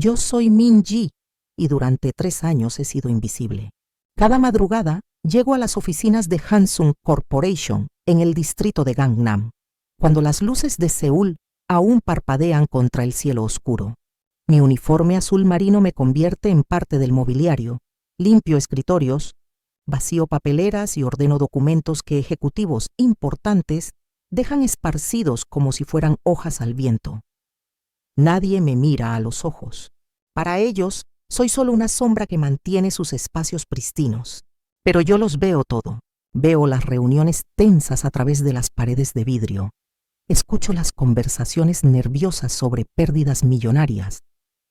Yo soy Min Ji y durante 3 años he sido invisible. Cada madrugada llego a las oficinas de Hansung Corporation en el distrito de Gangnam, cuando las luces de Seúl aún parpadean contra el cielo oscuro. Mi uniforme azul marino me convierte en parte del mobiliario. Limpio escritorios, vacío papeleras y ordeno documentos que ejecutivos importantes dejan esparcidos como si fueran hojas al viento. Nadie me mira a los ojos. Para ellos, soy solo una sombra que mantiene sus espacios pristinos. Pero yo los veo todo. Veo las reuniones tensas a través de las paredes de vidrio. Escucho las conversaciones nerviosas sobre pérdidas millonarias.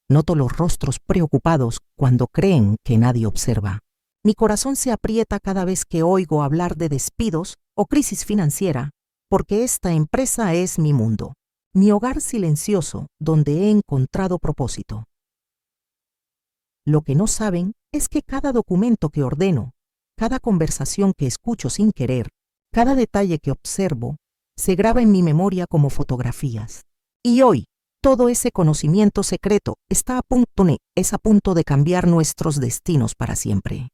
Noto los rostros preocupados cuando creen que nadie observa. Mi corazón se aprieta cada vez que oigo hablar de despidos o crisis financiera, porque esta empresa es mi mundo, mi hogar silencioso donde he encontrado propósito. Lo que no saben es que cada documento que ordeno, cada conversación que escucho sin querer, cada detalle que observo, se graba en mi memoria como fotografías. Y hoy, todo ese conocimiento secreto es a punto de cambiar nuestros destinos para siempre.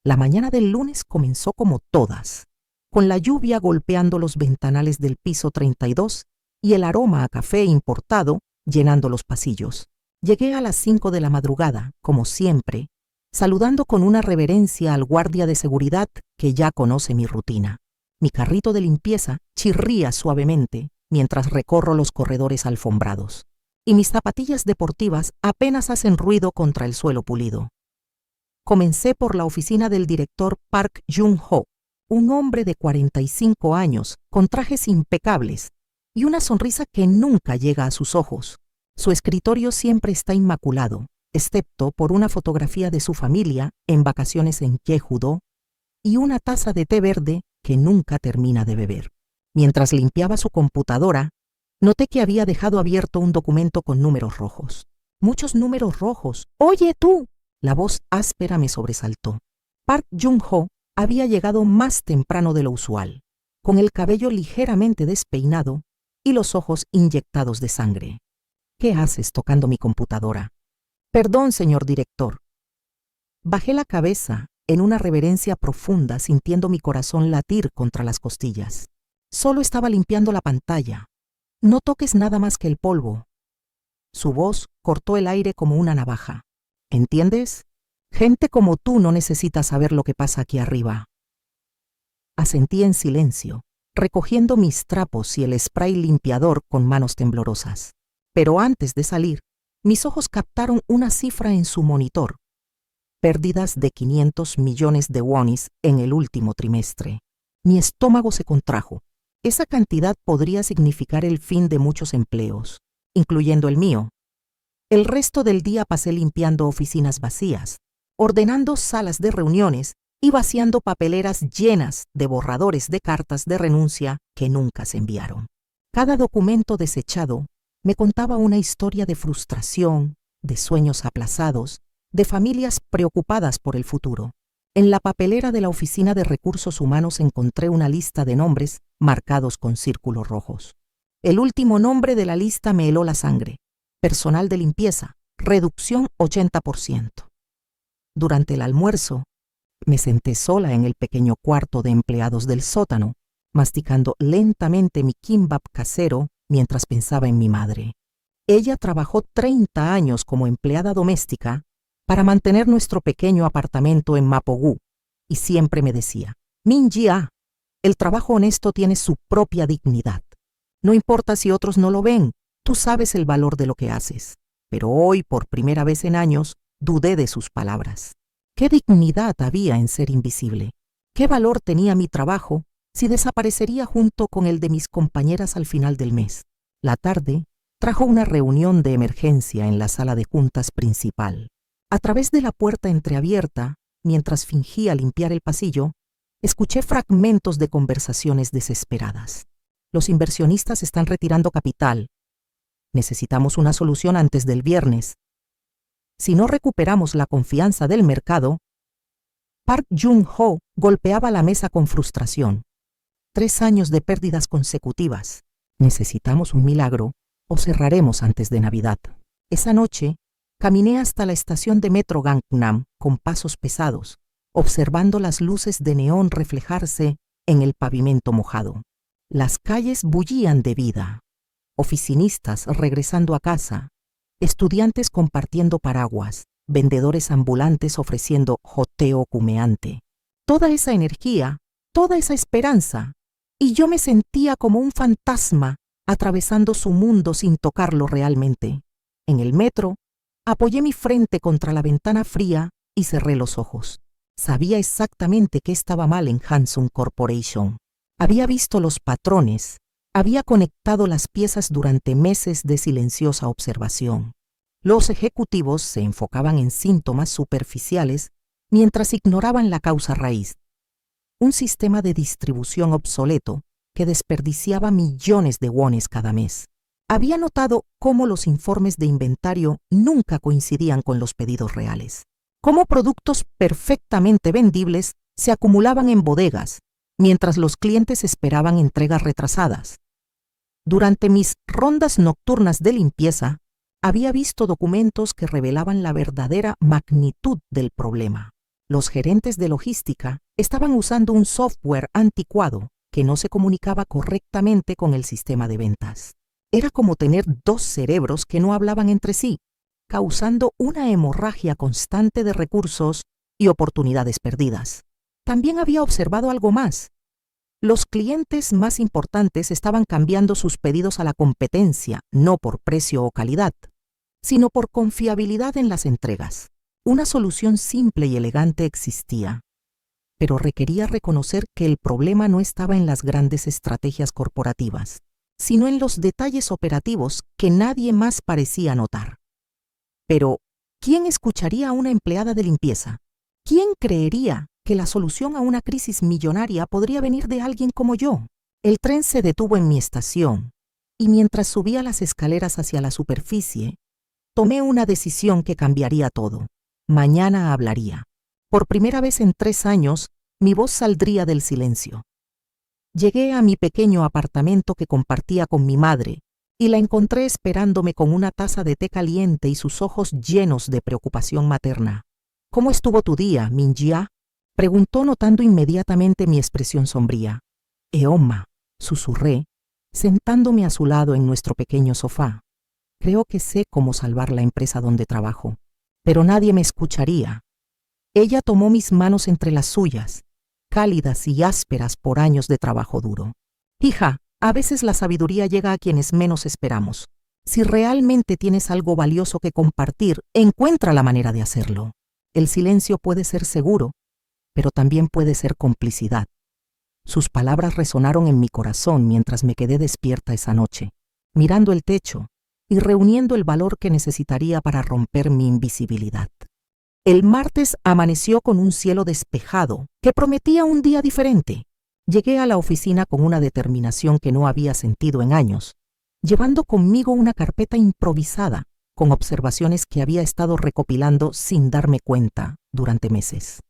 La mañana del lunes comenzó como todas, con la lluvia golpeando los ventanales del piso 32 y el aroma a café importado llenando los pasillos. Llegué a las 5 de la madrugada, como siempre, saludando con una reverencia al guardia de seguridad que ya conoce mi rutina. Mi carrito de limpieza chirría suavemente mientras recorro los corredores alfombrados, y mis zapatillas deportivas apenas hacen ruido contra el suelo pulido. Comencé por la oficina del director Park Jung-ho, un hombre de 45 años, con trajes impecables y una sonrisa que nunca llega a sus ojos. Su escritorio siempre está inmaculado, excepto por una fotografía de su familia en vacaciones en Jeju-do y una taza de té verde que nunca termina de beber. Mientras limpiaba su computadora, noté que había dejado abierto un documento con números rojos. ¡Muchos números rojos! ¡Oye tú! La voz áspera me sobresaltó. Park Jung-ho había llegado más temprano de lo usual, con el cabello ligeramente despeinado y los ojos inyectados de sangre. ¿Qué haces tocando mi computadora? Perdón, señor director. Bajé la cabeza en una reverencia profunda, sintiendo mi corazón latir contra las costillas. Solo estaba limpiando la pantalla. No toques nada más que el polvo. Su voz cortó el aire como una navaja. ¿Entiendes? Gente como tú no necesita saber lo que pasa aquí arriba. Asentí en silencio, recogiendo mis trapos y el spray limpiador con manos temblorosas. Pero antes de salir, mis ojos captaron una cifra en su monitor. Pérdidas de 500 millones de wonis en el último trimestre. Mi estómago se contrajo. Esa cantidad podría significar el fin de muchos empleos, incluyendo el mío. El resto del día pasé limpiando oficinas vacías, ordenando salas de reuniones y vaciando papeleras llenas de borradores de cartas de renuncia que nunca se enviaron. Cada documento desechado me contaba una historia de frustración, de sueños aplazados, de familias preocupadas por el futuro. En la papelera de la Oficina de Recursos Humanos encontré una lista de nombres marcados con círculos rojos. El último nombre de la lista me heló la sangre. Personal de limpieza, reducción 80%. Durante el almuerzo, me senté sola en el pequeño cuarto de empleados del sótano, masticando lentamente mi kimbap casero mientras pensaba en mi madre. Ella trabajó 30 años como empleada doméstica para mantener nuestro pequeño apartamento en Mapo-gu, y siempre me decía, Min Ji-ah, el trabajo honesto tiene su propia dignidad. No importa si otros no lo ven, tú sabes el valor de lo que haces. Pero hoy, por primera vez en años, dudé de sus palabras. ¿Qué dignidad había en ser invisible? ¿Qué valor tenía mi trabajo si desaparecería junto con el de mis compañeras al final del mes? La tarde trajo una reunión de emergencia en la sala de juntas principal. A través de la puerta entreabierta, mientras fingía limpiar el pasillo, escuché fragmentos de conversaciones desesperadas. Los inversionistas están retirando capital. Necesitamos una solución antes del viernes. Si no recuperamos la confianza del mercado, Park Jung-ho golpeaba la mesa con frustración. 3 años de pérdidas consecutivas. Necesitamos un milagro o cerraremos antes de Navidad. Esa noche, Caminé hasta la estación de metro Gangnam con pasos pesados, observando las luces de neón reflejarse en el pavimento mojado. Las calles bullían de vida. Oficinistas regresando a casa, estudiantes compartiendo paraguas, vendedores ambulantes ofreciendo joteo humeante. Toda esa energía, toda esa esperanza, y yo me sentía como un fantasma atravesando su mundo sin tocarlo realmente. En el metro, apoyé mi frente contra la ventana fría y cerré los ojos. Sabía exactamente qué estaba mal en Hansung Corporation. Había visto los patrones, había conectado las piezas durante meses de silenciosa observación. Los ejecutivos se enfocaban en síntomas superficiales mientras ignoraban la causa raíz. Un sistema de distribución obsoleto que desperdiciaba millones de wones cada mes. Había notado cómo los informes de inventario nunca coincidían con los pedidos reales, cómo productos perfectamente vendibles se acumulaban en bodegas, mientras los clientes esperaban entregas retrasadas. Durante mis rondas nocturnas de limpieza, había visto documentos que revelaban la verdadera magnitud del problema. Los gerentes de logística estaban usando un software anticuado que no se comunicaba correctamente con el sistema de ventas. Era como tener dos cerebros que no hablaban entre sí, causando una hemorragia constante de recursos y oportunidades perdidas. También había observado algo más. Los clientes más importantes estaban cambiando sus pedidos a la competencia, no por precio o calidad, sino por confiabilidad en las entregas. Una solución simple y elegante existía, pero requería reconocer que el problema no estaba en las grandes estrategias corporativas, sino en los detalles operativos que nadie más parecía notar. Pero, ¿quién escucharía a una empleada de limpieza? ¿Quién creería que la solución a una crisis millonaria podría venir de alguien como yo? El tren se detuvo en mi estación, y mientras subía las escaleras hacia la superficie, tomé una decisión que cambiaría todo. Mañana hablaría. Por primera vez en 3 años, mi voz saldría del silencio. Llegué a mi pequeño apartamento que compartía con mi madre y la encontré esperándome con una taza de té caliente y sus ojos llenos de preocupación materna. «¿Cómo estuvo tu día, Min-jia?», preguntó notando inmediatamente mi expresión sombría. «Eoma», susurré, sentándome a su lado en nuestro pequeño sofá. «Creo que sé cómo salvar la empresa donde trabajo, pero nadie me escucharía». Ella tomó mis manos entre las suyas, cálidas y ásperas por años de trabajo duro. «Hija, a veces la sabiduría llega a quienes menos esperamos. Si realmente tienes algo valioso que compartir, encuentra la manera de hacerlo. El silencio puede ser seguro, pero también puede ser complicidad». Sus palabras resonaron en mi corazón mientras me quedé despierta esa noche, mirando el techo y reuniendo el valor que necesitaría para romper mi invisibilidad. El martes amaneció con un cielo despejado que prometía un día diferente. Llegué a la oficina con una determinación que no había sentido en años, llevando conmigo una carpeta improvisada con observaciones que había estado recopilando sin darme cuenta durante meses.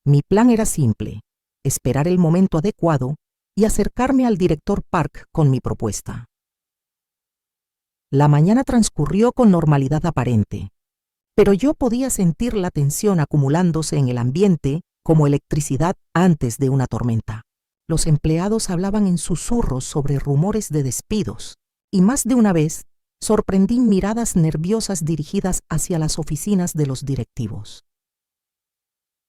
Mi plan era simple: esperar el momento adecuado y acercarme al director Park con mi propuesta. La mañana transcurrió con normalidad aparente, pero yo podía sentir la tensión acumulándose en el ambiente como electricidad antes de una tormenta. Los empleados hablaban en susurros sobre rumores de despidos, y más de una vez sorprendí miradas nerviosas dirigidas hacia las oficinas de los directivos.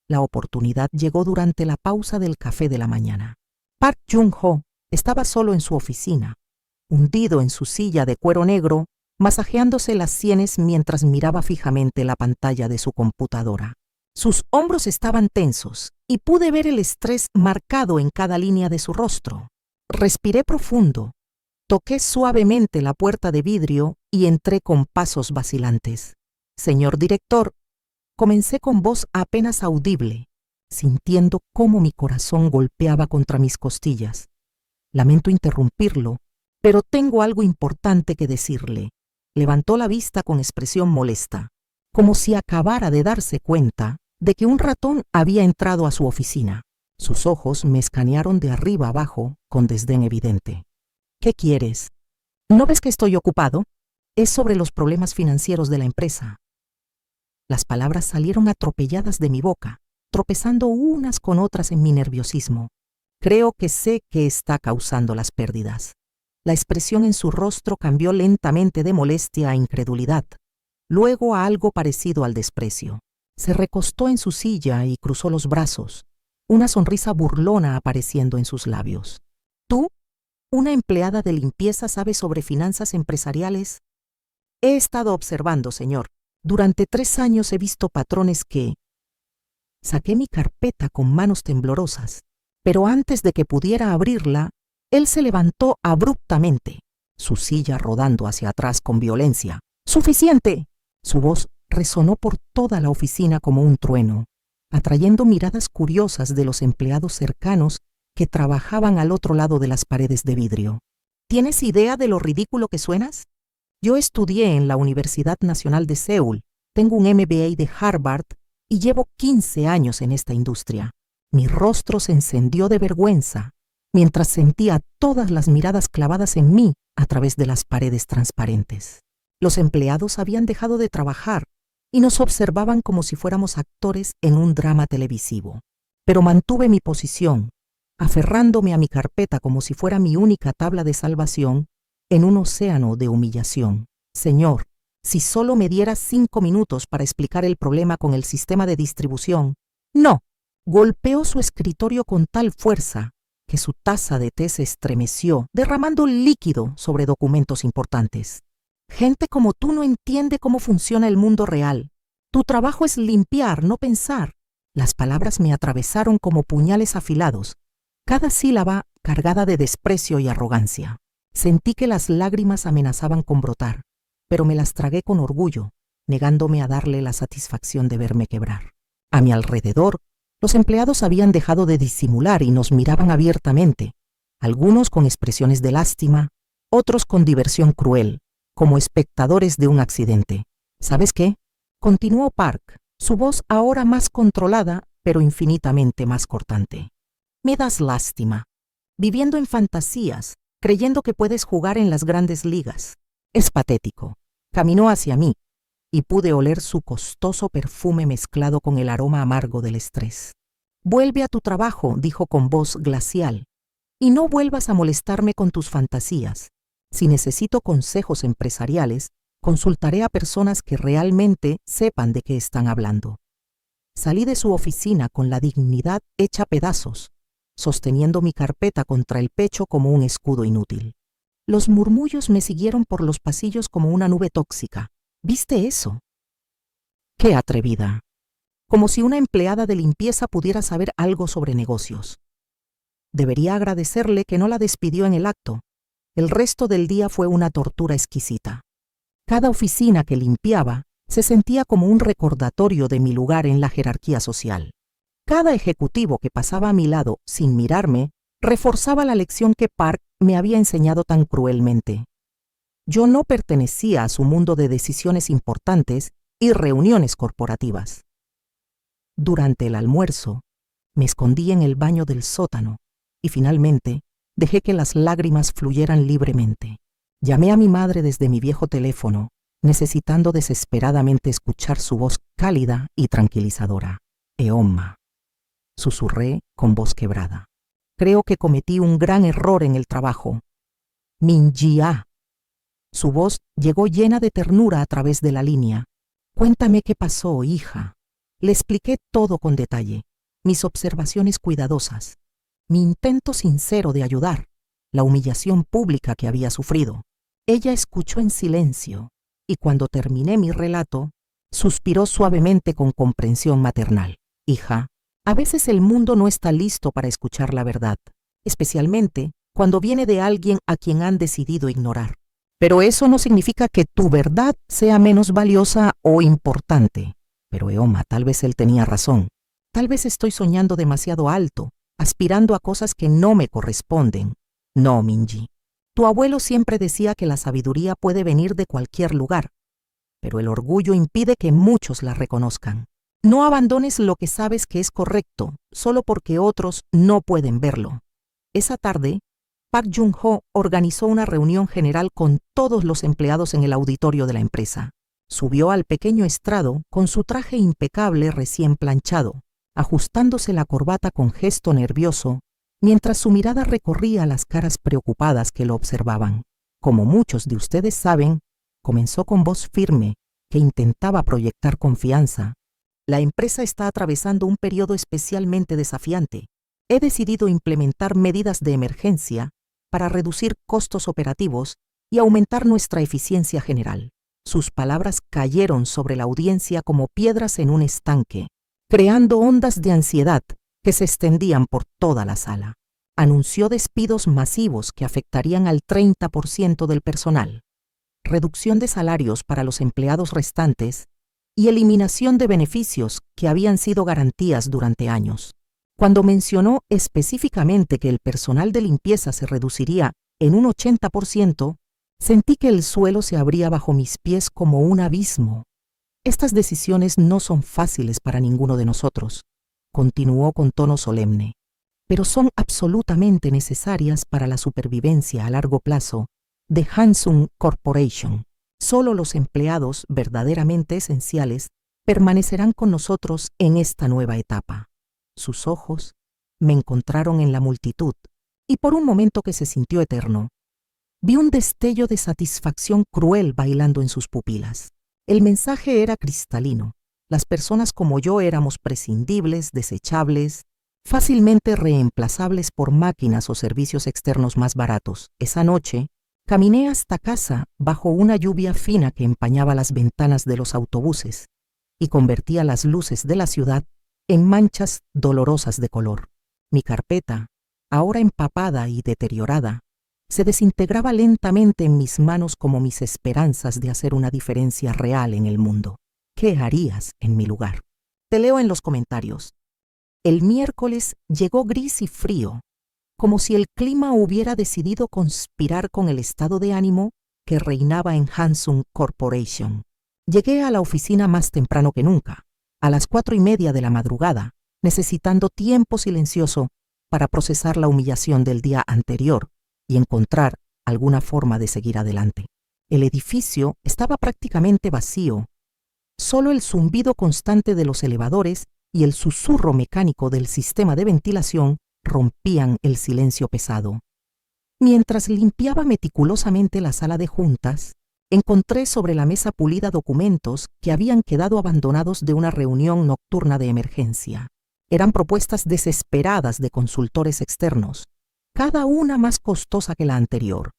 La oportunidad llegó durante la pausa del café de la mañana. Park Jung-ho estaba solo en su oficina, hundido en su silla de cuero negro, masajeándose las sienes mientras miraba fijamente la pantalla de su computadora. Sus hombros estaban tensos y pude ver el estrés marcado en cada línea de su rostro. Respiré profundo, toqué suavemente la puerta de vidrio y entré con pasos vacilantes. «Señor director», comencé con voz apenas audible, sintiendo cómo mi corazón golpeaba contra mis costillas. «Lamento interrumpirlo, pero tengo algo importante que decirle». Levantó la vista con expresión molesta, como si acabara de darse cuenta de que un ratón había entrado a su oficina. Sus ojos me escanearon de arriba abajo con desdén evidente. «¿Qué quieres? ¿No ves que estoy ocupado? Es sobre los problemas financieros de la empresa». Las palabras salieron atropelladas de mi boca, tropezando unas con otras en mi nerviosismo. Creo que sé qué está causando las pérdidas. La expresión en su rostro cambió lentamente de molestia a incredulidad, luego a algo parecido al desprecio. Se recostó en su silla y cruzó los brazos, una sonrisa burlona apareciendo en sus labios. ¿Tú, una empleada de limpieza, sabes sobre finanzas empresariales? He estado observando, señor. Durante 3 años he visto patrones que... Saqué mi carpeta con manos temblorosas, pero antes de que pudiera abrirla, él se levantó abruptamente, su silla rodando hacia atrás con violencia. ¡Suficiente! Su voz resonó por toda la oficina como un trueno, atrayendo miradas curiosas de los empleados cercanos que trabajaban al otro lado de las paredes de vidrio. ¿Tienes idea de lo ridículo que suenas? Yo estudié en la Universidad Nacional de Seúl, tengo un MBA de Harvard y llevo 15 años en esta industria. Mi rostro se encendió de vergüenza mientras sentía todas las miradas clavadas en mí a través de las paredes transparentes. Los empleados habían dejado de trabajar y nos observaban como si fuéramos actores en un drama televisivo. Pero mantuve mi posición, aferrándome a mi carpeta como si fuera mi única tabla de salvación en un océano de humillación. Señor, si solo me diera 5 minutos para explicar el problema con el sistema de distribución. No. Golpeó su escritorio con tal fuerza que su taza de té se estremeció, derramando líquido sobre documentos importantes. Gente como tú no entiende cómo funciona el mundo real. Tu trabajo es limpiar, no pensar. Las palabras me atravesaron como puñales afilados, cada sílaba cargada de desprecio y arrogancia. Sentí que las lágrimas amenazaban con brotar, pero me las tragué con orgullo, negándome a darle la satisfacción de verme quebrar. A mi alrededor, los empleados habían dejado de disimular y nos miraban abiertamente, algunos con expresiones de lástima, otros con diversión cruel, como espectadores de un accidente. ¿Sabes qué? Continuó Park, su voz ahora más controlada, pero infinitamente más cortante. Me das lástima, viviendo en fantasías, creyendo que puedes jugar en las grandes ligas. Es patético. Caminó hacia mí y pude oler su costoso perfume mezclado con el aroma amargo del estrés. Vuelve a tu trabajo, dijo con voz glacial, y no vuelvas a molestarme con tus fantasías. Si necesito consejos empresariales, consultaré a personas que realmente sepan de qué están hablando. Salí de su oficina con la dignidad hecha pedazos, sosteniendo mi carpeta contra el pecho como un escudo inútil. Los murmullos me siguieron por los pasillos como una nube tóxica. ¿Viste eso? ¡Qué atrevida! Como si una empleada de limpieza pudiera saber algo sobre negocios. Debería agradecerle que no la despidió en el acto. El resto del día fue una tortura exquisita. Cada oficina que limpiaba se sentía como un recordatorio de mi lugar en la jerarquía social. Cada ejecutivo que pasaba a mi lado sin mirarme reforzaba la lección que Park me había enseñado tan cruelmente. Yo no pertenecía a su mundo de decisiones importantes y reuniones corporativas. Durante el almuerzo, me escondí en el baño del sótano y finalmente dejé que las lágrimas fluyeran libremente. Llamé a mi madre desde mi viejo teléfono, necesitando desesperadamente escuchar su voz cálida y tranquilizadora. Eomma, susurré con voz quebrada. Creo que cometí un gran error en el trabajo. Min-ji-ah. Su voz llegó llena de ternura a través de la línea. Cuéntame qué pasó, hija. Le expliqué todo con detalle, mis observaciones cuidadosas, mi intento sincero de ayudar, la humillación pública que había sufrido. Ella escuchó en silencio y cuando terminé mi relato, suspiró suavemente con comprensión maternal. Hija, a veces el mundo no está listo para escuchar la verdad, especialmente cuando viene de alguien a quien han decidido ignorar. Pero eso no significa que tu verdad sea menos valiosa o importante. Pero Eomma, tal vez él tenía razón. Tal vez estoy soñando demasiado alto, aspirando a cosas que no me corresponden. No, Min-ji. Tu abuelo siempre decía que la sabiduría puede venir de cualquier lugar, pero el orgullo impide que muchos la reconozcan. No abandones lo que sabes que es correcto, solo porque otros no pueden verlo. Esa tarde, Park Jung-ho organizó una reunión general con todos los empleados en el auditorio de la empresa. Subió al pequeño estrado con su traje impecable recién planchado, ajustándose la corbata con gesto nervioso, mientras su mirada recorría las caras preocupadas que lo observaban. Como muchos de ustedes saben, comenzó con voz firme que intentaba proyectar confianza. La empresa está atravesando un periodo especialmente desafiante. He decidido implementar medidas de emergencia para reducir costos operativos y aumentar nuestra eficiencia general. Sus palabras cayeron sobre la audiencia como piedras en un estanque, creando ondas de ansiedad que se extendían por toda la sala. Anunció despidos masivos que afectarían al 30% del personal, reducción de salarios para los empleados restantes y eliminación de beneficios que habían sido garantías durante años. Cuando mencionó específicamente que el personal de limpieza se reduciría en un 80%, sentí que el suelo se abría bajo mis pies como un abismo. Estas decisiones no son fáciles para ninguno de nosotros, continuó con tono solemne, pero son absolutamente necesarias para la supervivencia a largo plazo de Hansung Corporation. Solo los empleados verdaderamente esenciales permanecerán con nosotros en esta nueva etapa. Sus ojos me encontraron en la multitud y por un momento que se sintió eterno, vi un destello de satisfacción cruel bailando en sus pupilas. El mensaje era cristalino. Las personas como yo éramos prescindibles, desechables, fácilmente reemplazables por máquinas o servicios externos más baratos. Esa noche, caminé hasta casa bajo una lluvia fina que empañaba las ventanas de los autobuses y convertía las luces de la ciudad en manchas dolorosas de color. Mi carpeta, ahora empapada y deteriorada, se desintegraba lentamente en mis manos como mis esperanzas de hacer una diferencia real en el mundo. ¿Qué harías en mi lugar? Te leo en los comentarios. El miércoles llegó gris y frío, como si el clima hubiera decidido conspirar con el estado de ánimo que reinaba en Hansung Corporation. Llegué a la oficina más temprano que nunca, a las 4:30 de la madrugada, necesitando tiempo silencioso para procesar la humillación del día anterior y encontrar alguna forma de seguir adelante. El edificio estaba prácticamente vacío. Solo el zumbido constante de los elevadores y el susurro mecánico del sistema de ventilación rompían el silencio pesado. Mientras limpiaba meticulosamente la sala de juntas, encontré sobre la mesa pulida documentos que habían quedado abandonados de una reunión nocturna de emergencia. Eran propuestas desesperadas de consultores externos, cada una más costosa que la anterior,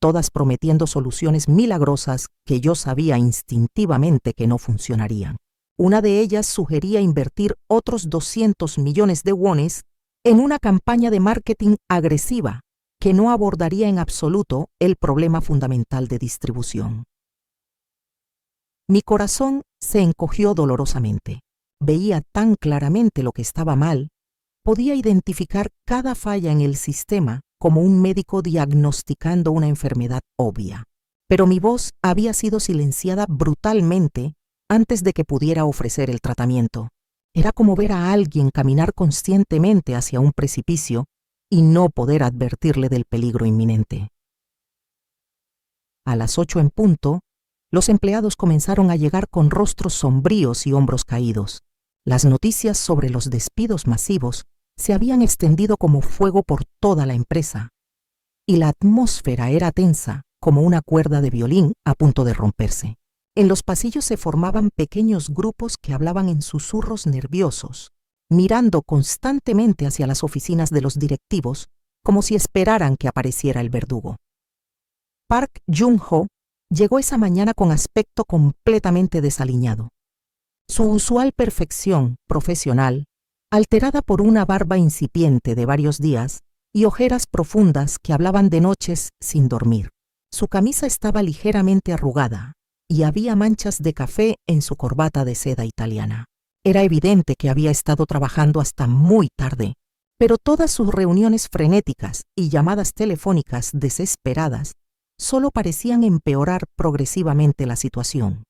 todas prometiendo soluciones milagrosas que yo sabía instintivamente que no funcionarían. Una de ellas sugería invertir otros 200 millones de wones en una campaña de marketing agresiva que no abordaría en absoluto el problema fundamental de distribución. Mi corazón se encogió dolorosamente. Veía tan claramente lo que estaba mal. Podía identificar cada falla en el sistema como un médico diagnosticando una enfermedad obvia. Pero mi voz había sido silenciada brutalmente antes de que pudiera ofrecer el tratamiento. Era como ver a alguien caminar conscientemente hacia un precipicio y no poder advertirle del peligro inminente. A las 8 en punto, los empleados comenzaron a llegar con rostros sombríos y hombros caídos. Las noticias sobre los despidos masivos se habían extendido como fuego por toda la empresa, y la atmósfera era tensa como una cuerda de violín a punto de romperse. En los pasillos se formaban pequeños grupos que hablaban en susurros nerviosos, mirando constantemente hacia las oficinas de los directivos como si esperaran que apareciera el verdugo. Park Jung-ho llegó esa mañana con aspecto completamente desaliñado. Su usual perfección profesional, alterada por una barba incipiente de varios días y ojeras profundas que hablaban de noches sin dormir. Su camisa estaba ligeramente arrugada y había manchas de café en su corbata de seda italiana. Era evidente que había estado trabajando hasta muy tarde, pero todas sus reuniones frenéticas y llamadas telefónicas desesperadas solo parecían empeorar progresivamente la situación.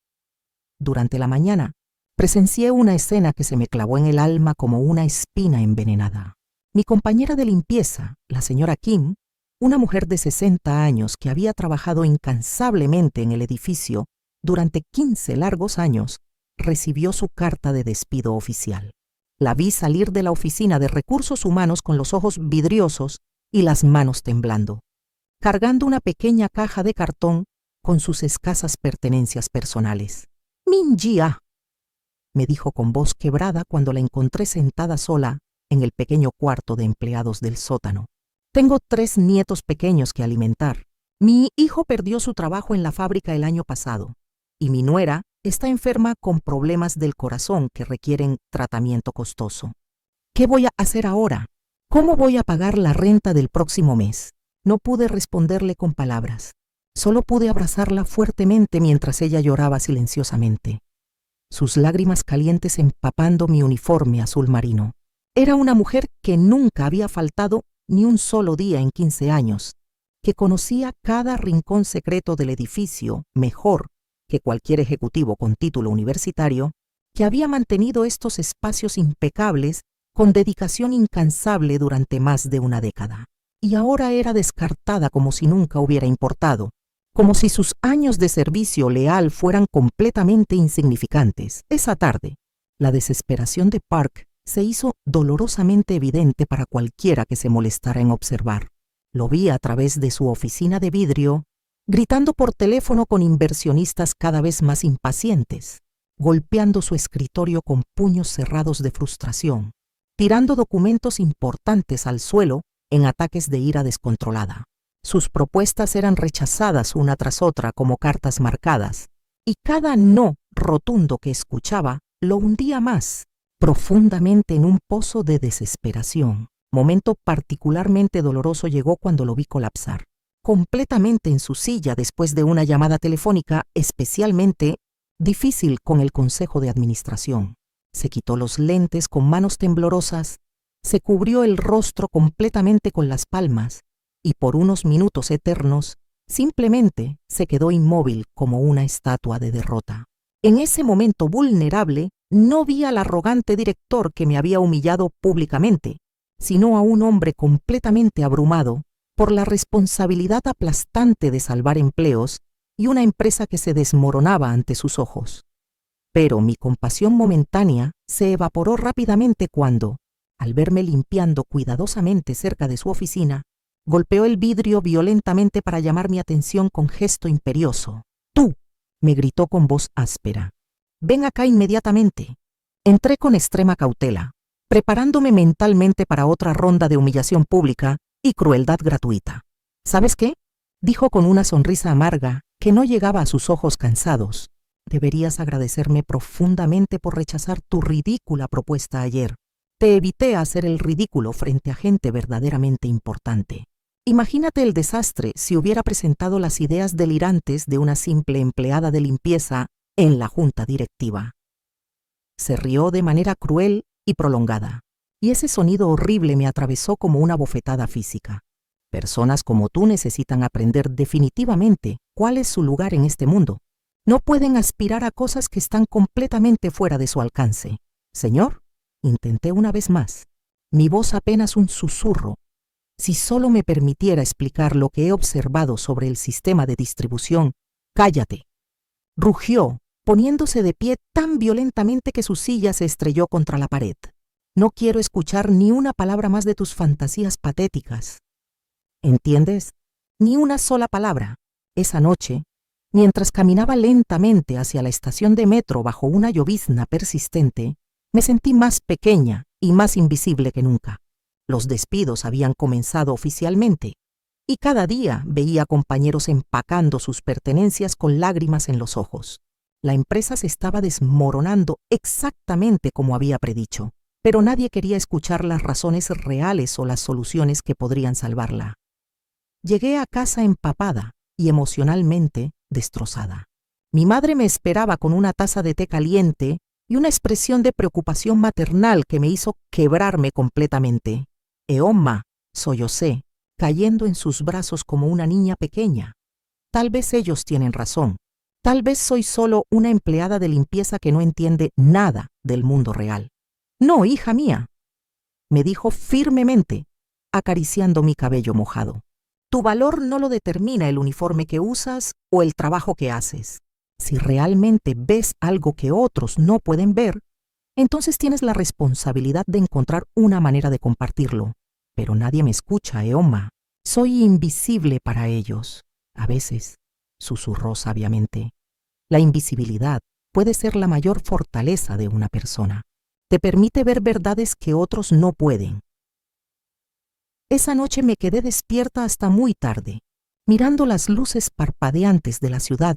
Durante la mañana, presencié una escena que se me clavó en el alma como una espina envenenada. Mi compañera de limpieza, la señora Kim, una mujer de 60 años que había trabajado incansablemente en el edificio durante 15 largos años, recibió su carta de despido oficial. La vi salir de la oficina de recursos humanos con los ojos vidriosos y las manos temblando, cargando una pequeña caja de cartón con sus escasas pertenencias personales. «Min-jia», me dijo con voz quebrada cuando la encontré sentada sola en el pequeño cuarto de empleados del sótano. «Tengo 3 nietos pequeños que alimentar. Mi hijo perdió su trabajo en la fábrica el año pasado y mi nuera está enferma con problemas del corazón que requieren tratamiento costoso. ¿Qué voy a hacer ahora? ¿Cómo voy a pagar la renta del próximo mes?» No pude responderle con palabras. Solo pude abrazarla fuertemente mientras ella lloraba silenciosamente, sus lágrimas calientes empapando mi uniforme azul marino. Era una mujer que nunca había faltado ni un solo día en 15 años, que conocía cada rincón secreto del edificio mejor que cualquier ejecutivo con título universitario, que había mantenido estos espacios impecables con dedicación incansable durante más de una década. Y ahora era descartada como si nunca hubiera importado, como si sus años de servicio leal fueran completamente insignificantes. Esa tarde, la desesperación de Park se hizo dolorosamente evidente para cualquiera que se molestara en observar. Lo vi a través de su oficina de vidrio, gritando por teléfono con inversionistas cada vez más impacientes, golpeando su escritorio con puños cerrados de frustración, tirando documentos importantes al suelo en ataques de ira descontrolada. Sus propuestas eran rechazadas una tras otra como cartas marcadas, y cada no rotundo que escuchaba lo hundía más profundamente en un pozo de desesperación. Momento particularmente doloroso llegó cuando lo vi colapsar, completamente en su silla después de una llamada telefónica especialmente difícil con el Consejo de Administración. Se quitó los lentes con manos temblorosas, se cubrió el rostro completamente con las palmas y por unos minutos eternos simplemente se quedó inmóvil como una estatua de derrota. En ese momento vulnerable no vi al arrogante director que me había humillado públicamente, sino a un hombre completamente abrumado por la responsabilidad aplastante de salvar empleos y una empresa que se desmoronaba ante sus ojos. Pero mi compasión momentánea se evaporó rápidamente cuando, al verme limpiando cuidadosamente cerca de su oficina, golpeó el vidrio violentamente para llamar mi atención con gesto imperioso. «Tú», me gritó con voz áspera, «ven acá inmediatamente». Entré con extrema cautela, preparándome mentalmente para otra ronda de humillación pública y crueldad gratuita. «¿Sabes qué?», dijo con una sonrisa amarga que no llegaba a sus ojos cansados. «Deberías agradecerme profundamente por rechazar tu ridícula propuesta ayer. Te evité hacer el ridículo frente a gente verdaderamente importante. Imagínate el desastre si hubiera presentado las ideas delirantes de una simple empleada de limpieza en la junta directiva». Se rió de manera cruel y prolongada, y ese sonido horrible me atravesó como una bofetada física. Personas como tú necesitan aprender definitivamente cuál es su lugar en este mundo. No pueden aspirar a cosas que están completamente fuera de su alcance. «Señor», intenté una vez más, mi voz apenas un susurro. «Si solo me permitiera explicar lo que he observado sobre el sistema de distribución». «Cállate», rugió, poniéndose de pie tan violentamente que su silla se estrelló contra la pared. «No quiero escuchar ni una palabra más de tus fantasías patéticas. ¿Entiendes? Ni una sola palabra». Esa noche, mientras caminaba lentamente hacia la estación de metro bajo una llovizna persistente, me sentí más pequeña y más invisible que nunca. Los despidos habían comenzado oficialmente, y cada día veía compañeros empacando sus pertenencias con lágrimas en los ojos. La empresa se estaba desmoronando exactamente como había predicho, pero nadie quería escuchar las razones reales o las soluciones que podrían salvarla. Llegué a casa empapada y emocionalmente destrozada. Mi madre me esperaba con una taza de té caliente y una expresión de preocupación maternal que me hizo quebrarme completamente. «Eomma», sollocé, cayendo en sus brazos como una niña pequeña. Tal vez ellos tienen razón. Tal vez soy solo una empleada de limpieza que no entiende nada del mundo real. «No, hija mía», me dijo firmemente, acariciando mi cabello mojado. «Tu valor no lo determina el uniforme que usas o el trabajo que haces. Si realmente ves algo que otros no pueden ver, entonces tienes la responsabilidad de encontrar una manera de compartirlo. Pero nadie me escucha, Eoma. Soy invisible para ellos. A veces, susurró sabiamente. La invisibilidad puede ser la mayor fortaleza de una persona. Te permite ver verdades que otros no pueden. Esa noche me quedé despierta hasta muy tarde, mirando las luces parpadeantes de la ciudad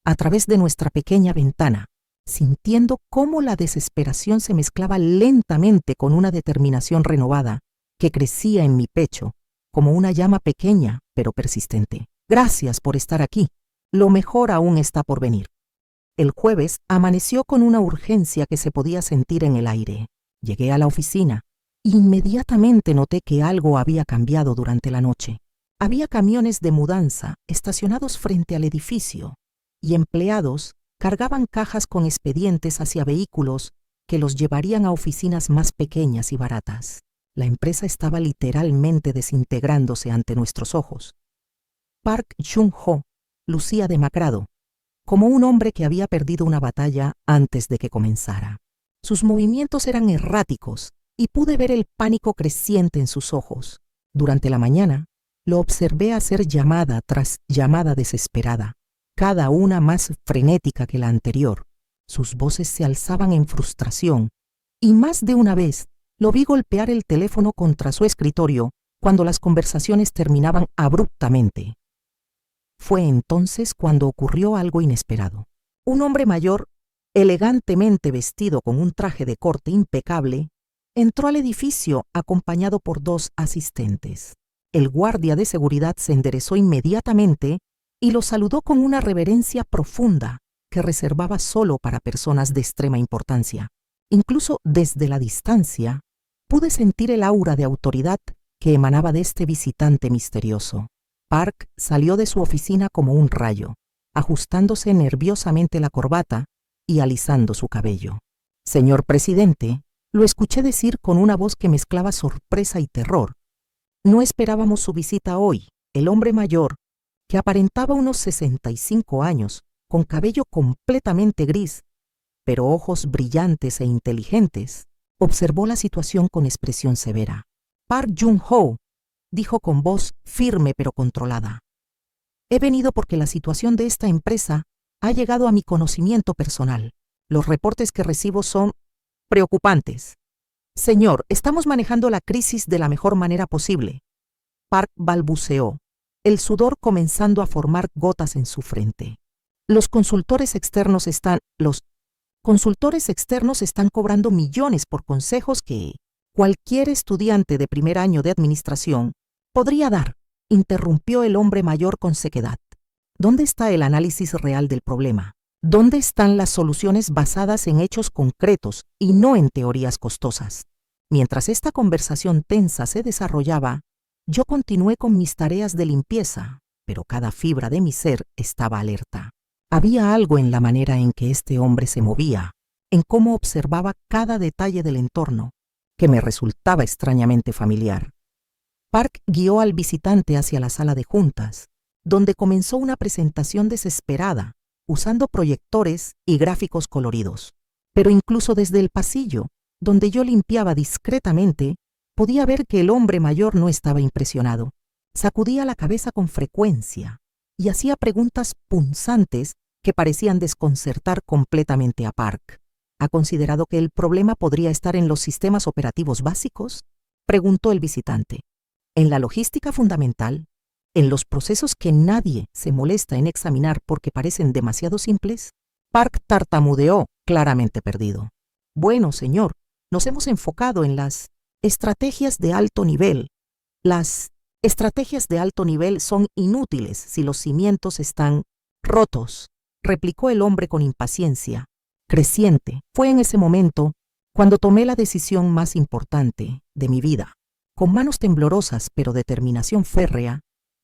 a través de nuestra pequeña ventana, sintiendo cómo la desesperación se mezclaba lentamente con una determinación renovada que crecía en mi pecho, como una llama pequeña pero persistente. Gracias por estar aquí. Lo mejor aún está por venir. El jueves amaneció con una urgencia que se podía sentir en el aire. Llegué a la oficina. Inmediatamente noté que algo había cambiado durante la noche. Había camiones de mudanza estacionados frente al edificio y empleados cargaban cajas con expedientes hacia vehículos que los llevarían a oficinas más pequeñas y baratas. La empresa estaba literalmente desintegrándose ante nuestros ojos. Park Chung-ho lucía demacrado, como un hombre que había perdido una batalla antes de que comenzara. Sus movimientos eran erráticos y pude ver el pánico creciente en sus ojos. Durante la mañana, lo observé hacer llamada tras llamada desesperada, cada una más frenética que la anterior. Sus voces se alzaban en frustración y más de una vez lo vi golpear el teléfono contra su escritorio cuando las conversaciones terminaban abruptamente. Fue entonces cuando ocurrió algo inesperado. Un hombre mayor, elegantemente vestido con un traje de corte impecable, entró al edificio acompañado por 2 asistentes. El guardia de seguridad se enderezó inmediatamente y lo saludó con una reverencia profunda que reservaba solo para personas de extrema importancia. Incluso desde la distancia, pude sentir el aura de autoridad que emanaba de este visitante misterioso. Park salió de su oficina como un rayo, ajustándose nerviosamente la corbata y alisando su cabello. «Señor presidente», lo escuché decir con una voz que mezclaba sorpresa y terror. No esperábamos su visita hoy. El hombre mayor, que aparentaba unos 65 años, con cabello completamente gris, pero ojos brillantes e inteligentes, observó la situación con expresión severa. «Park Jung-ho», dijo con voz firme pero controlada. «He venido porque la situación de esta empresa ha llegado a mi conocimiento personal. Los reportes que recibo son preocupantes. Señor, estamos manejando la crisis de la mejor manera posible». Park balbuceó, el sudor comenzando a formar gotas en su frente. Los consultores externos están cobrando millones por consejos que cualquier estudiante de primer año de administración podría dar, interrumpió el hombre mayor con sequedad. ¿Dónde está el análisis real del problema? ¿Dónde están las soluciones basadas en hechos concretos y no en teorías costosas? Mientras esta conversación tensa se desarrollaba, yo continué con mis tareas de limpieza, pero cada fibra de mi ser estaba alerta. Había algo en la manera en que este hombre se movía, en cómo observaba cada detalle del entorno, que me resultaba extrañamente familiar. Park guió al visitante hacia la sala de juntas, donde comenzó una presentación desesperada, usando proyectores y gráficos coloridos. Pero incluso desde el pasillo, donde yo limpiaba discretamente, podía ver que el hombre mayor no estaba impresionado. Sacudía la cabeza con frecuencia y hacía preguntas punzantes que parecían desconcertar completamente a Park. ¿Ha considerado que el problema podría estar en los sistemas operativos básicos?, preguntó el visitante. ¿En la logística fundamental? ¿En los procesos que nadie se molesta en examinar porque parecen demasiado simples? Park tartamudeó, claramente perdido. Bueno, señor, nos hemos enfocado en las estrategias de alto nivel. Las estrategias de alto nivel son inútiles si los cimientos están rotos, replicó el hombre con impaciencia creciente. Fue en ese momento cuando tomé la decisión más importante de mi vida. Con manos temblorosas pero determinación férrea,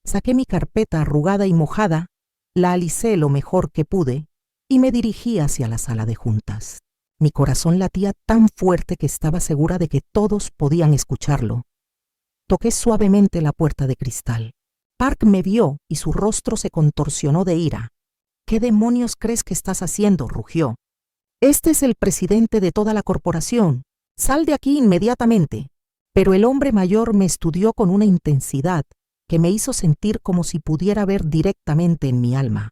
saqué mi carpeta arrugada y mojada, la alicé lo mejor que pude y me dirigí hacia la sala de juntas. Mi corazón latía tan fuerte que estaba segura de que todos podían escucharlo. Toqué suavemente la puerta de cristal. Park me vio y su rostro se contorsionó de ira. ¿Qué demonios crees que estás haciendo?, rugió. Este es el presidente de toda la corporación. Sal de aquí inmediatamente. Pero el hombre mayor me estudió con una intensidad que me hizo sentir como si pudiera ver directamente en mi alma.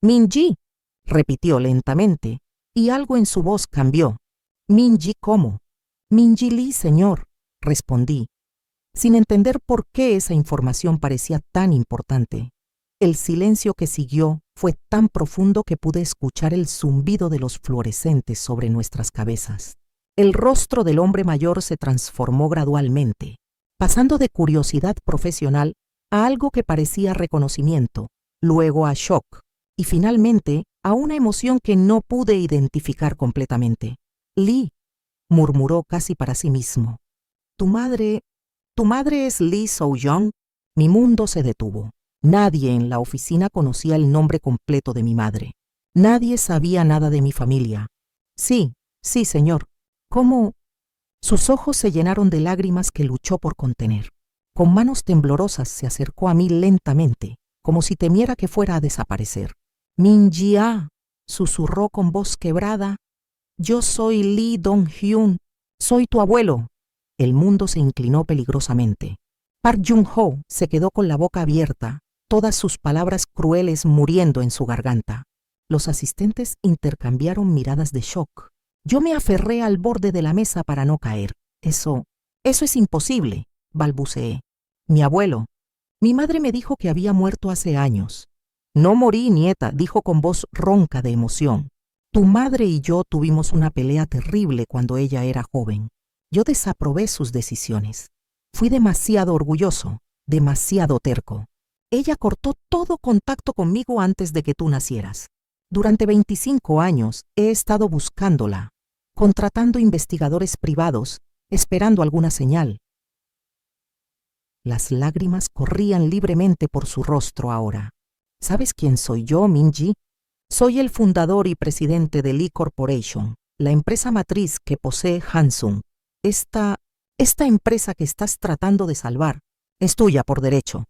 Min-ji, repitió lentamente, y algo en su voz cambió. Min-ji, ¿cómo? Min-ji Lee, señor, respondí, sin entender por qué esa información parecía tan importante. El silencio que siguió fue tan profundo que pude escuchar el zumbido de los fluorescentes sobre nuestras cabezas. El rostro del hombre mayor se transformó gradualmente, pasando de curiosidad profesional a algo que parecía reconocimiento, luego a shock, y finalmente a una emoción que no pude identificar completamente. Lee, murmuró casi para sí mismo. ¿Tu madre es Lee So-young? Mi mundo se detuvo. Nadie en la oficina conocía el nombre completo de mi madre. Nadie sabía nada de mi familia. Sí, señor. ¿Cómo? Sus ojos se llenaron de lágrimas que luchó por contener. Con manos temblorosas se acercó a mí lentamente, como si temiera que fuera a desaparecer. Min-ji-ah, susurró con voz quebrada. Yo soy Lee Dong-hyun. Soy tu abuelo. El mundo se inclinó peligrosamente. Park Jung-ho se quedó con la boca abierta, todas sus palabras crueles muriendo en su garganta. Los asistentes intercambiaron miradas de shock. Yo me aferré al borde de la mesa para no caer. Eso es imposible, balbuceé. Mi abuelo. Mi madre me dijo que había muerto hace años. No morí, nieta, dijo con voz ronca de emoción. Tu madre y yo tuvimos una pelea terrible cuando ella era joven. Yo desaprobé sus decisiones. Fui demasiado orgulloso, demasiado terco. Ella cortó todo contacto conmigo antes de que tú nacieras. Durante 25 años he estado buscándola, contratando investigadores privados, esperando alguna señal. Las lágrimas corrían libremente por su rostro ahora. ¿Sabes quién soy yo, Min-ji? Soy el fundador y presidente de Lee Corporation, la empresa matriz que posee Hansung. Esta empresa que estás tratando de salvar es tuya por derecho.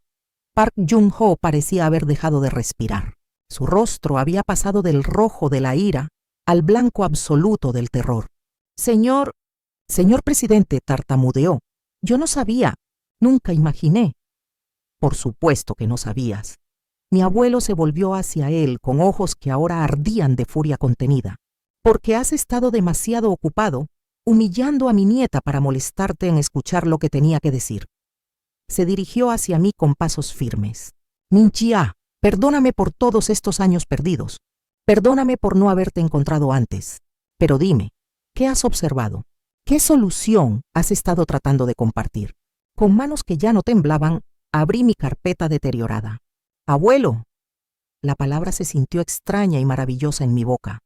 Park Jung-ho parecía haber dejado de respirar. Su rostro había pasado del rojo de la ira al blanco absoluto del terror. Señor presidente, tartamudeó. Yo no sabía, nunca imaginé. Por supuesto que no sabías. Mi abuelo se volvió hacia él con ojos que ahora ardían de furia contenida. Porque has estado demasiado ocupado humillando a mi nieta para molestarte en escuchar lo que tenía que decir. Se dirigió hacia mí con pasos firmes. Min-ji-ah, perdóname por todos estos años perdidos. Perdóname por no haberte encontrado antes. Pero dime, ¿qué has observado? ¿Qué solución has estado tratando de compartir? Con manos que ya no temblaban, abrí mi carpeta deteriorada. Abuelo. La palabra se sintió extraña y maravillosa en mi boca.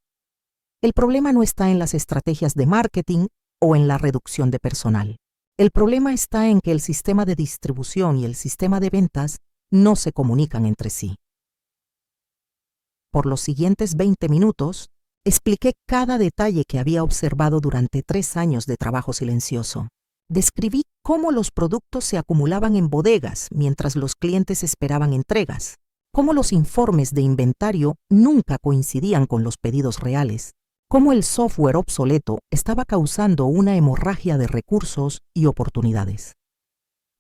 El problema no está en las estrategias de marketing o en la reducción de personal. El problema está en que el sistema de distribución y el sistema de ventas no se comunican entre sí. Por los siguientes 20 minutos, expliqué cada detalle que había observado durante 3 años de trabajo silencioso. Describí cómo los productos se acumulaban en bodegas mientras los clientes esperaban entregas, cómo los informes de inventario nunca coincidían con los pedidos reales, cómo el software obsoleto estaba causando una hemorragia de recursos y oportunidades.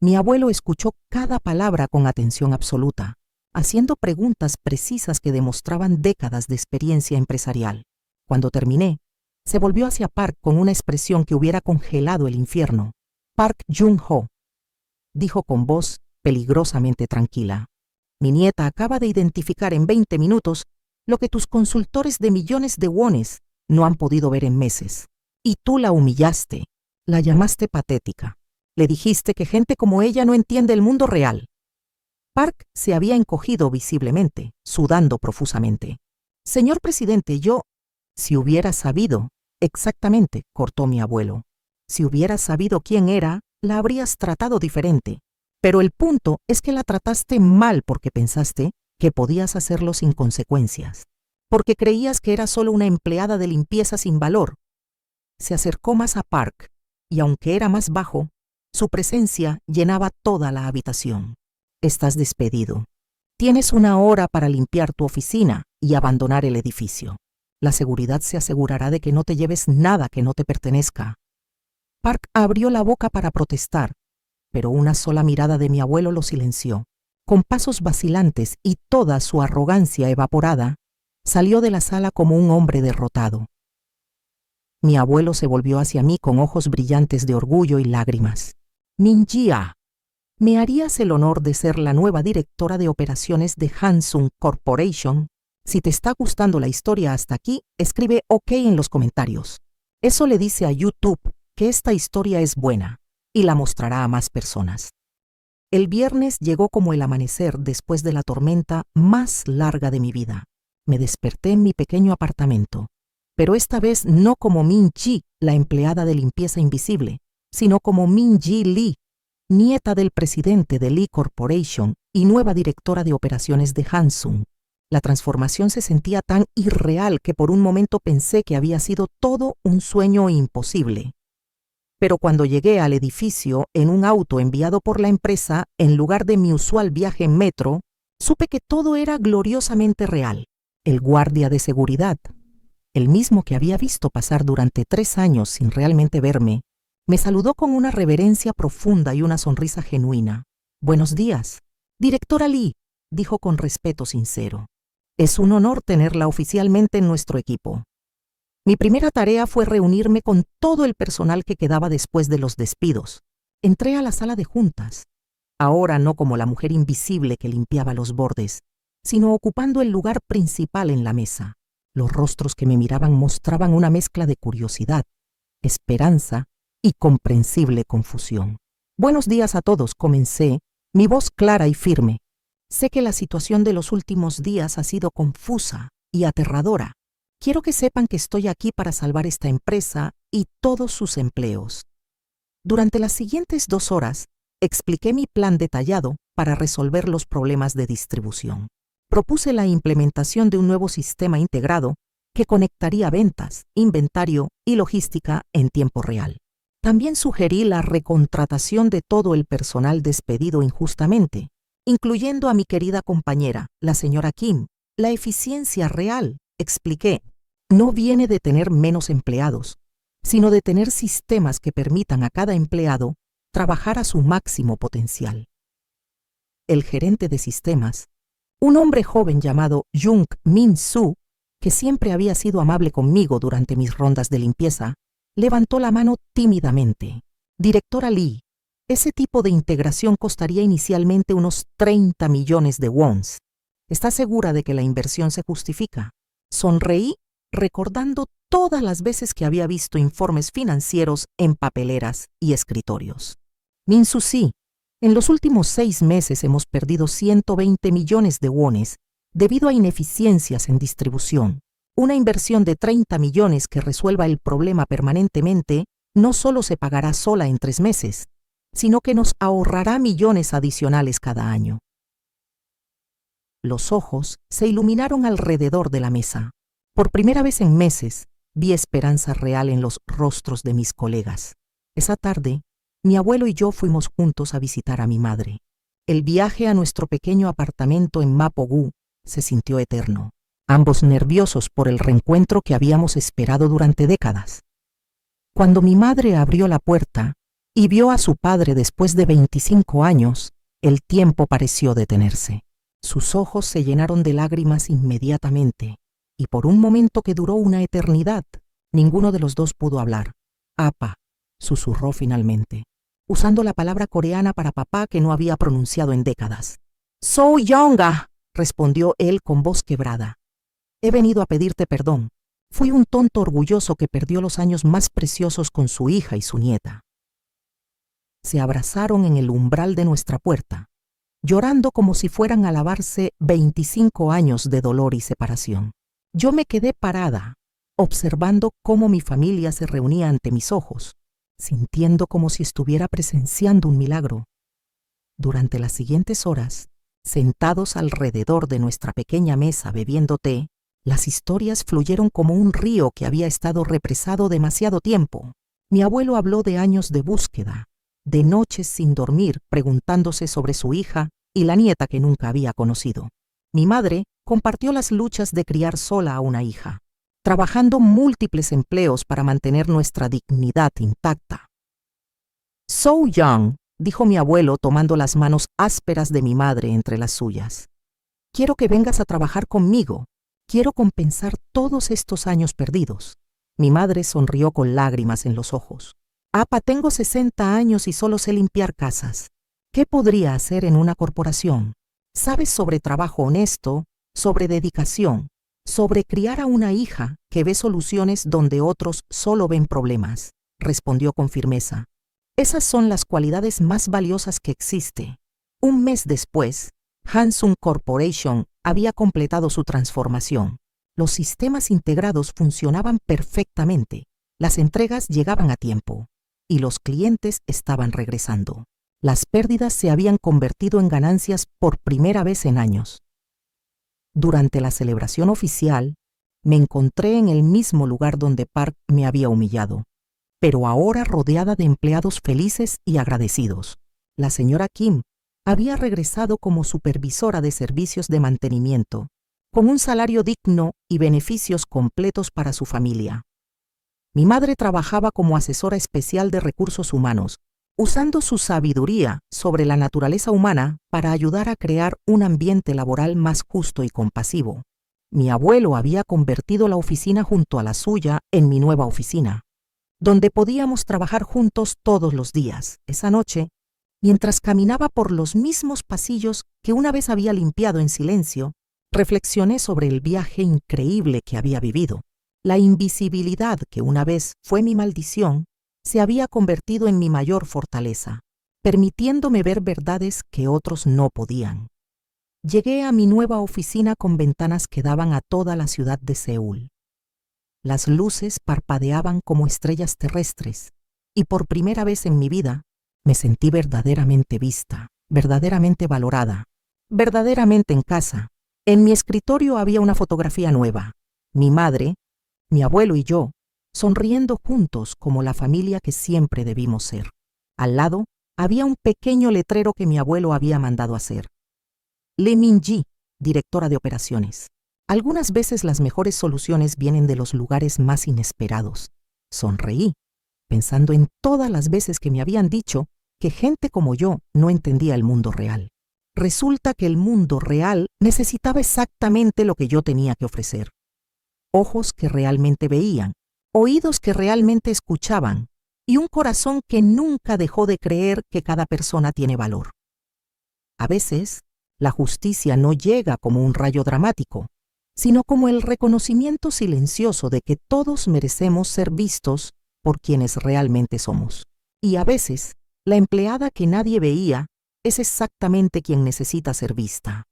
Mi abuelo escuchó cada palabra con atención absoluta, haciendo preguntas precisas que demostraban décadas de experiencia empresarial. Cuando terminé, se volvió hacia Park con una expresión que hubiera congelado el infierno. Park Jung-ho, dijo con voz peligrosamente tranquila. Mi nieta acaba de identificar en 20 minutos lo que tus consultores de millones de wones no han podido ver en meses. Y tú la humillaste, la llamaste patética. Le dijiste que gente como ella no entiende el mundo real. Park se había encogido visiblemente, sudando profusamente. Señor presidente, si hubiera sabido, exactamente, cortó mi abuelo. Si hubieras sabido quién era, la habrías tratado diferente. Pero el punto es que la trataste mal porque pensaste que podías hacerlo sin consecuencias. Porque creías que era solo una empleada de limpieza sin valor. Se acercó más a Park, y aunque era más bajo, su presencia llenaba toda la habitación. Estás despedido. Tienes 1 hora para limpiar tu oficina y abandonar el edificio. La seguridad se asegurará de que no te lleves nada que no te pertenezca. Park abrió la boca para protestar, pero una sola mirada de mi abuelo lo silenció. Con pasos vacilantes y toda su arrogancia evaporada, salió de la sala como un hombre derrotado. Mi abuelo se volvió hacia mí con ojos brillantes de orgullo y lágrimas. Min-jia, ¿me harías el honor de ser la nueva directora de operaciones de Hansung Corporation? Si te está gustando la historia hasta aquí, escribe OK en los comentarios. Eso le dice a YouTube que esta historia es buena y la mostrará a más personas. El viernes llegó como el amanecer después de la tormenta más larga de mi vida. Me desperté en mi pequeño apartamento, pero esta vez no como Min-ji, la empleada de limpieza invisible, sino como Min-ji Lee, nieta del presidente de Lee Corporation y nueva directora de operaciones de Hansung. La transformación se sentía tan irreal que por un momento pensé que había sido todo un sueño imposible. Pero cuando llegué al edificio en un auto enviado por la empresa, en lugar de mi usual viaje en metro, supe que todo era gloriosamente real. El guardia de seguridad, el mismo que había visto pasar durante 3 años sin realmente verme, me saludó con una reverencia profunda y una sonrisa genuina. «Buenos días, directora Lee», dijo con respeto sincero. «Es un honor tenerla oficialmente en nuestro equipo». Mi primera tarea fue reunirme con todo el personal que quedaba después de los despidos. Entré a la sala de juntas, ahora no como la mujer invisible que limpiaba los bordes, sino ocupando el lugar principal en la mesa. Los rostros que me miraban mostraban una mezcla de curiosidad, esperanza y comprensible confusión. «Buenos días a todos», comencé, mi voz clara y firme. «Sé que la situación de los últimos días ha sido confusa y aterradora. Quiero que sepan que estoy aquí para salvar esta empresa y todos sus empleos». Durante las siguientes 2 horas, expliqué mi plan detallado para resolver los problemas de distribución. Propuse la implementación de un nuevo sistema integrado que conectaría ventas, inventario y logística en tiempo real. También sugerí la recontratación de todo el personal despedido injustamente, incluyendo a mi querida compañera, la señora Kim. La eficiencia real, expliqué, no viene de tener menos empleados, sino de tener sistemas que permitan a cada empleado trabajar a su máximo potencial. El gerente de sistemas, un hombre joven llamado Jung Min-soo, que siempre había sido amable conmigo durante mis rondas de limpieza, levantó la mano tímidamente. «Directora Lee, ese tipo de integración costaría inicialmente unos 30 millones de wons. ¿Está segura de que la inversión se justifica?» Sonreí, recordando todas las veces que había visto informes financieros en papeleras y escritorios. «Min-soo, sí. En los últimos 6 meses hemos perdido 120 millones de wones debido a ineficiencias en distribución. Una inversión de 30 millones que resuelva el problema permanentemente no solo se pagará sola en 3 meses, sino que nos ahorrará millones adicionales cada año». Los ojos se iluminaron alrededor de la mesa. Por primera vez en meses, vi esperanza real en los rostros de mis colegas. Esa tarde, mi abuelo y yo fuimos juntos a visitar a mi madre. El viaje a nuestro pequeño apartamento en Mapo-gu se sintió eterno, ambos nerviosos por el reencuentro que habíamos esperado durante décadas. Cuando mi madre abrió la puerta y vio a su padre después de 25 años, el tiempo pareció detenerse. Sus ojos se llenaron de lágrimas inmediatamente, y por un momento que duró una eternidad, ninguno de los dos pudo hablar. «Apa», susurró finalmente, usando la palabra coreana para papá que no había pronunciado en décadas. «So Yonga», respondió él con voz quebrada. «He venido a pedirte perdón. Fui un tonto orgulloso que perdió los años más preciosos con su hija y su nieta». Se abrazaron en el umbral de nuestra puerta, llorando como si fueran a lavarse 25 años de dolor y separación. Yo me quedé parada, observando cómo mi familia se reunía ante mis ojos, sintiendo como si estuviera presenciando un milagro. Durante las siguientes horas, sentados alrededor de nuestra pequeña mesa bebiendo té, las historias fluyeron como un río que había estado represado demasiado tiempo. Mi abuelo habló de años de búsqueda, de noches sin dormir preguntándose sobre su hija y la nieta que nunca había conocido. Mi madre compartió las luchas de criar sola a una hija, trabajando múltiples empleos para mantener nuestra dignidad intacta. So Young, dijo mi abuelo tomando las manos ásperas de mi madre entre las suyas. Quiero que vengas a trabajar conmigo. Quiero compensar todos estos años perdidos. Mi madre sonrió con lágrimas en los ojos. Apa, tengo 60 años y solo sé limpiar casas. ¿Qué podría hacer en una corporación? ¿Sabes sobre trabajo honesto, sobre dedicación, sobre criar a una hija que ve soluciones donde otros solo ven problemas? Respondió con firmeza. Esas son las cualidades más valiosas que existe. Un mes después, Hansung Corporation había completado su transformación. Los sistemas integrados funcionaban perfectamente, las entregas llegaban a tiempo y los clientes estaban regresando. Las pérdidas se habían convertido en ganancias por primera vez en años. Durante la celebración oficial, me encontré en el mismo lugar donde Park me había humillado, pero ahora rodeada de empleados felices y agradecidos. La señora Kim había regresado como supervisora de servicios de mantenimiento, con un salario digno y beneficios completos para su familia. Mi madre trabajaba como asesora especial de recursos humanos, usando su sabiduría sobre la naturaleza humana para ayudar a crear un ambiente laboral más justo y compasivo. Mi abuelo había convertido la oficina junto a la suya en mi nueva oficina, donde podíamos trabajar juntos todos los días. Esa noche, mientras caminaba por los mismos pasillos que una vez había limpiado en silencio, reflexioné sobre el viaje increíble que había vivido. La invisibilidad que una vez fue mi maldición se había convertido en mi mayor fortaleza, permitiéndome ver verdades que otros no podían. Llegué a mi nueva oficina con ventanas que daban a toda la ciudad de Seúl. Las luces parpadeaban como estrellas terrestres y por primera vez en mi vida me sentí verdaderamente vista, verdaderamente valorada, verdaderamente en casa. En mi escritorio había una fotografía nueva. Mi madre, mi abuelo y yo, sonriendo juntos como la familia que siempre debimos ser. Al lado había un pequeño letrero que mi abuelo había mandado hacer. Lee Min-ji, directora de operaciones. Algunas veces las mejores soluciones vienen de los lugares más inesperados. Sonreí, pensando en todas las veces que me habían dicho que gente como yo no entendía el mundo real. Resulta que el mundo real necesitaba exactamente lo que yo tenía que ofrecer. Ojos que realmente veían, oídos que realmente escuchaban y un corazón que nunca dejó de creer que cada persona tiene valor. A veces, la justicia no llega como un rayo dramático, sino como el reconocimiento silencioso de que todos merecemos ser vistos por quienes realmente somos. Y a veces, la empleada que nadie veía es exactamente quien necesita ser vista.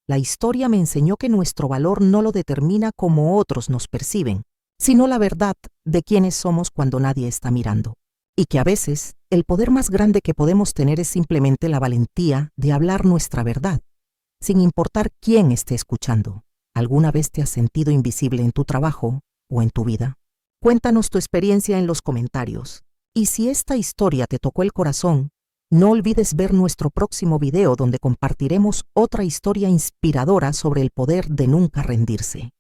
La historia me enseñó que nuestro valor no lo determina como otros nos perciben, sino la verdad de quiénes somos cuando nadie está mirando. Y que a veces el poder más grande que podemos tener es simplemente la valentía de hablar nuestra verdad, sin importar quién esté escuchando. ¿Alguna vez te has sentido invisible en tu trabajo o en tu vida? Cuéntanos tu experiencia en los comentarios. Y si esta historia te tocó el corazón, no olvides ver nuestro próximo video donde compartiremos otra historia inspiradora sobre el poder de nunca rendirse.